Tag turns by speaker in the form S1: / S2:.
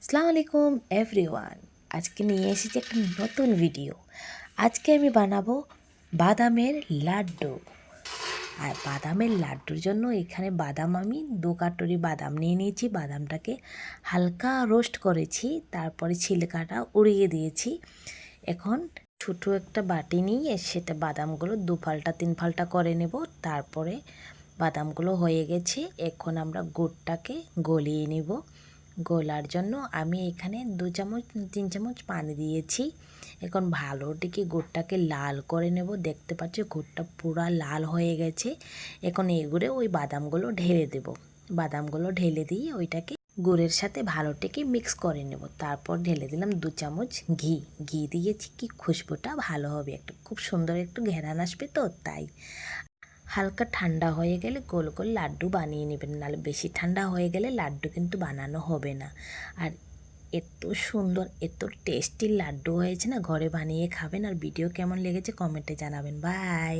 S1: আসসালামু আলাইকুম এভরিওয়ান। আজকে নিয়ে এসেছি একটা নতুন ভিডিও। আজকে আমি বানাবো বাদামের লাড্ডু। আর বাদামের লাড্ডুর জন্য এখানে বাদাম আমি 2 কাটুরি বাদাম নিয়ে নিয়েছি। বাদামটাকে হালকা রোস্ট করেছি, তারপরে ছিলকাটা উড়িয়ে দিয়েছি। এখন ছোটো একটা বাটি নিয়ে সেটা বাদামগুলো 2 ফাল্টা 3 ফাল্টা করে নেব। তারপরে বাদামগুলো হয়ে গেছে, এখন আমরা গুড়টাকে গলিয়ে নেব। গলার জন্য আমি এখানে 2 চামচ 3 চামচ পানি দিয়েছি। এখন ভালোটিকে গুড়টাকে লাল করে নেব। দেখতে পাচ্ছ গুড়টা পুরা লাল হয়ে গেছে। এখন এগুলো ওই বাদামগুলো ঢেলে দেব। বাদামগুলো ঢেলে দিয়ে ওইটাকে গুড়ের সাথে ভালোটিকে মিক্স করে নেব। তারপর ঢেলে দিলাম 2 চামচ ঘি। ঘি দিয়েছি কি খুশবুটা ভালো হবে, একটা খুব সুন্দর একটু ঘ্রাণ আসবে, তো তাই। হালকা ঠান্ডা হয়ে গেলে গোল গোল লাড্ডু বানিয়ে নেবেন, নাহলে বেশি ঠান্ডা হয়ে গেলে লাড্ডু কিন্তু বানানো হবে না। আর এত সুন্দর এত টেস্টি লাড্ডু হয়েছে না, ঘরে বানিয়ে খাবেন। আর ভিডিও কেমন লেগেছে কমেন্টে জানাবেন। বাই।